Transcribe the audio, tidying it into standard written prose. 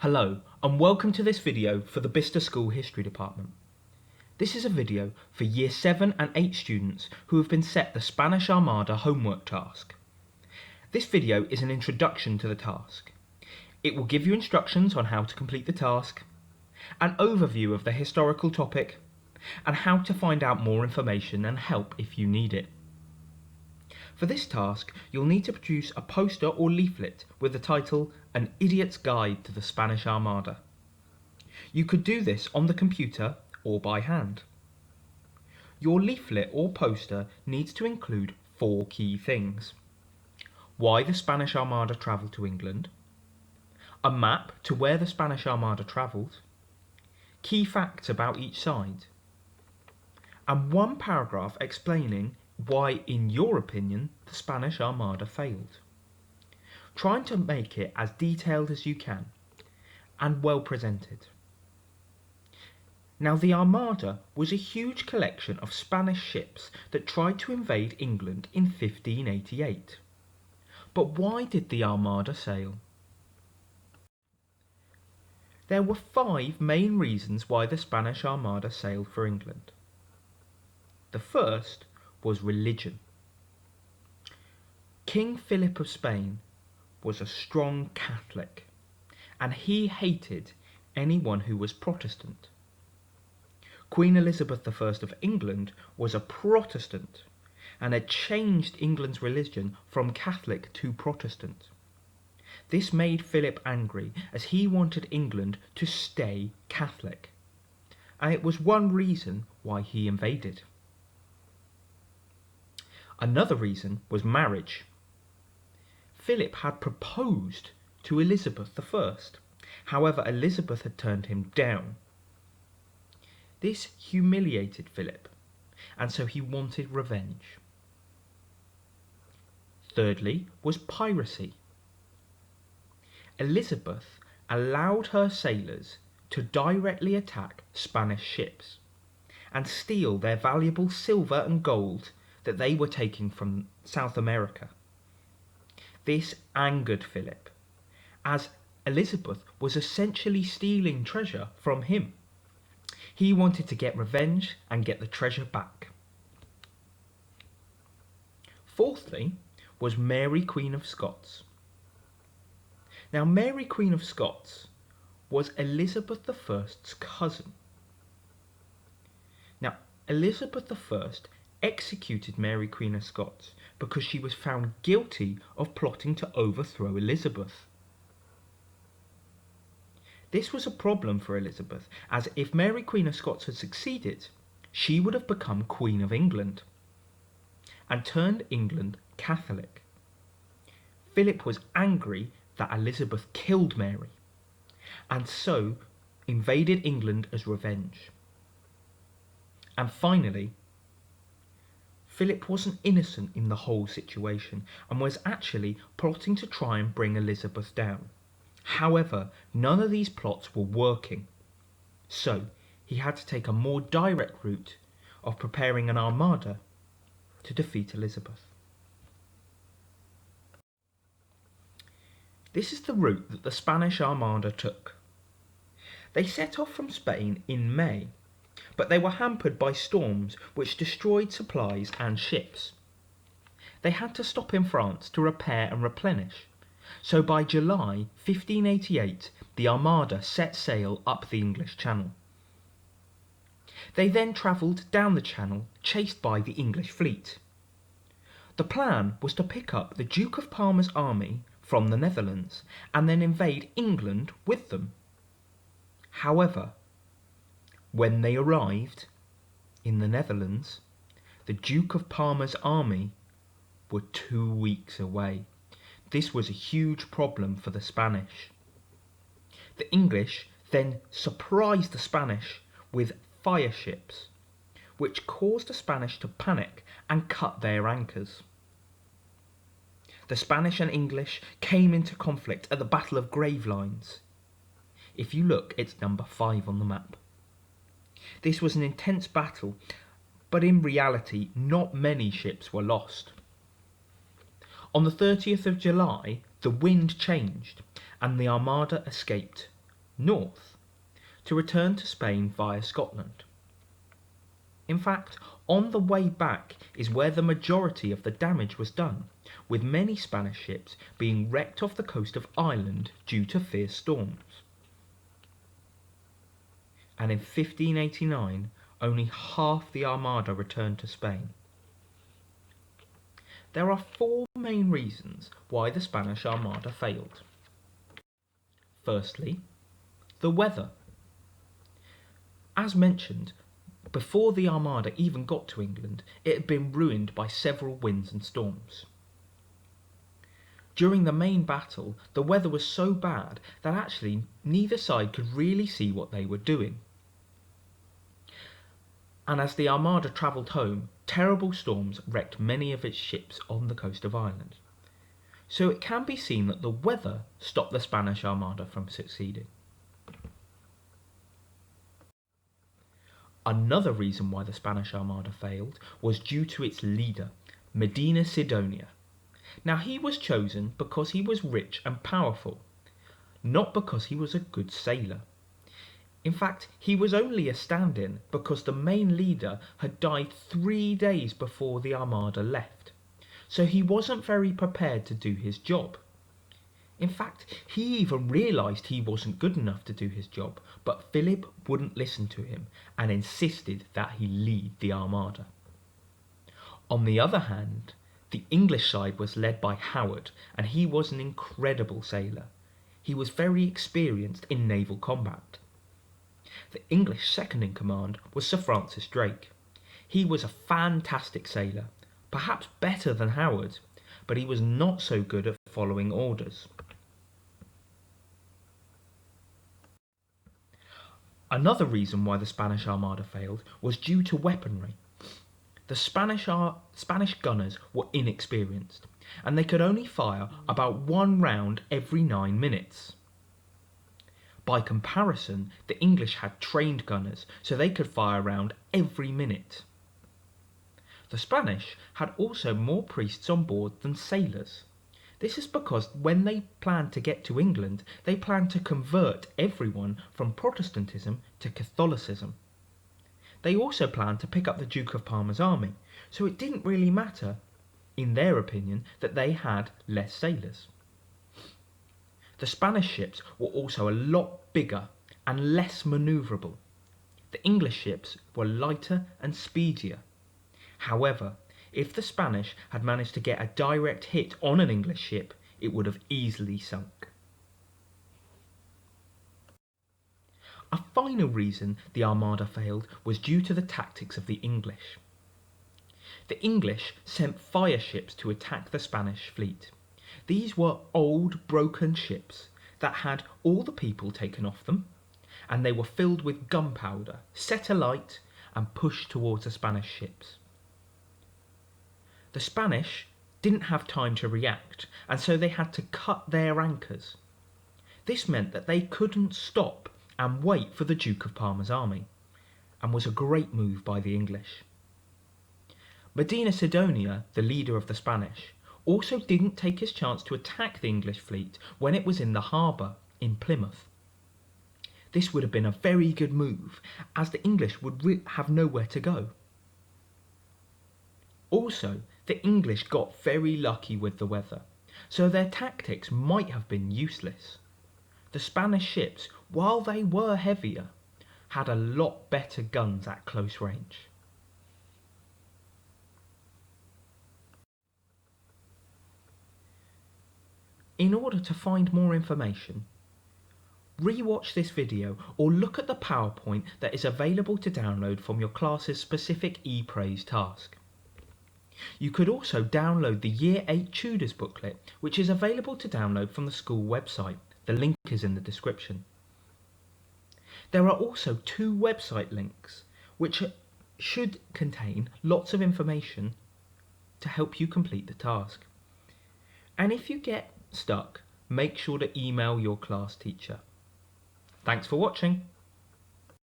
Hello and welcome to this video for the Bicester School History Department. This is a video for Year 7 and 8 students who have been set the Spanish Armada Homework Task. This video is an introduction to the task. It will give you instructions on how to complete the task, an overview of the historical topic, and how to find out more information and help if you need it. For this task, you'll need to produce a poster or leaflet with the title An Idiot's Guide to the Spanish Armada. You could do this on the computer or by hand. Your leaflet or poster needs to include 4 key things: why the Spanish Armada travelled to England, a map to where the Spanish Armada travelled, key facts about each side, and 1 paragraph explaining why, in your opinion, the Spanish Armada failed. Trying to make it as detailed as you can and well presented. Now, the Armada was a huge collection of Spanish ships that tried to invade England in 1588. But why did the Armada sail? There were 5 main reasons why the Spanish Armada sailed for England. The first was religion. King Philip of Spain was a strong Catholic, and he hated anyone who was Protestant. Queen Elizabeth I of England was a Protestant and had changed England's religion from Catholic to Protestant. This made Philip angry, as he wanted England to stay Catholic, and it was one reason why he invaded. Another reason was marriage. Philip had proposed to Elizabeth I. However, Elizabeth had turned him down. This humiliated Philip, and so he wanted revenge. Thirdly was piracy. Elizabeth allowed her sailors to directly attack Spanish ships and steal their valuable silver and gold that they were taking from South America. This angered Philip, as Elizabeth was essentially stealing treasure from him. He wanted to get revenge and get the treasure back. Fourthly was Mary Queen of Scots. Now, Mary Queen of Scots was Elizabeth I's cousin. Now, Elizabeth I executed Mary Queen of Scots because she was found guilty of plotting to overthrow Elizabeth. This was a problem for Elizabeth, as if Mary Queen of Scots had succeeded, she would have become Queen of England and turned England Catholic. Philip was angry that Elizabeth killed Mary, and so invaded England as revenge. And finally, Philip wasn't innocent in the whole situation and was actually plotting to try and bring Elizabeth down. However, none of these plots were working, so he had to take a more direct route of preparing an armada to defeat Elizabeth. This is the route that the Spanish Armada took. They set off from Spain in May, but they were hampered by storms which destroyed supplies and ships. They had to stop in France to repair and replenish, so by July 1588 the Armada set sail up the English Channel. They then travelled down the Channel, chased by the English fleet. The plan was to pick up the Duke of Parma's army from the Netherlands and then invade England with them. However, when they arrived in the Netherlands, the Duke of Parma's army were 2 weeks away. This was a huge problem for the Spanish. The English then surprised the Spanish with fire ships, which caused the Spanish to panic and cut their anchors. The Spanish and English came into conflict at the Battle of Gravelines. If you look, it's number 5 on the map. This was an intense battle, but in reality, not many ships were lost. On the 30th of July, the wind changed and the Armada escaped north, to return to Spain via Scotland. In fact, on the way back is where the majority of the damage was done, with many Spanish ships being wrecked off the coast of Ireland due to fierce storms. And in 1589, only half the Armada returned to Spain. There are four main reasons why the Spanish Armada failed. Firstly, the weather. As mentioned, before the Armada even got to England, it had been ruined by several winds and storms. During the main battle, the weather was so bad that actually neither side could really see what they were doing. And as the Armada travelled home, terrible storms wrecked many of its ships on the coast of Ireland. So it can be seen that the weather stopped the Spanish Armada from succeeding. Another reason why the Spanish Armada failed was due to its leader, Medina Sidonia. Now he was chosen because he was rich and powerful, not because he was a good sailor. In fact, he was only a stand-in because the main leader had died 3 days before the Armada left, so he wasn't very prepared to do his job. In fact, he even realised he wasn't good enough to do his job, but Philip wouldn't listen to him and insisted that he lead the Armada. On the other hand, the English side was led by Howard, and he was an incredible sailor. He was very experienced in naval combat. The English second in command was Sir Francis Drake. He was a fantastic sailor, perhaps better than Howard, but he was not so good at following orders. Another reason why the Spanish Armada failed was due to weaponry. The Spanish gunners were inexperienced, and they could only fire about 1 round every 9 minutes. By comparison, the English had trained gunners, so they could fire a round every minute. The Spanish had also more priests on board than sailors. This is because when they planned to get to England, they planned to convert everyone from Protestantism to Catholicism. They also planned to pick up the Duke of Parma's army, so it didn't really matter, in their opinion, that they had less sailors. The Spanish ships were also a lot bigger and less manoeuvrable. The English ships were lighter and speedier. However, if the Spanish had managed to get a direct hit on an English ship, it would have easily sunk. A final reason the Armada failed was due to the tactics of the English. The English sent fire ships to attack the Spanish fleet. These were old, broken ships that had all the people taken off them, and they were filled with gunpowder, set alight, and pushed towards the Spanish ships. The Spanish didn't have time to react, and so they had to cut their anchors. This meant that they couldn't stop and wait for the Duke of Parma's army, and was a great move by the English. Medina Sidonia, the leader of the Spanish, also didn't take his chance to attack the English fleet when it was in the harbour in Plymouth. This would have been a very good move, as the English would have nowhere to go. Also, the English got very lucky with the weather, so their tactics might have been useless. The Spanish ships, while they were heavier, had a lot better guns at close range. In order to find more information, re-watch this video or look at the PowerPoint that is available to download from your class's specific ePraise task. You could also download the Year 8 Tutors booklet, which is available to download from the school website. The link is in the description. There are also 2 website links, which should contain lots of information to help you complete the task. And if you get stuck, make sure to email your class teacher. Thanks for watching.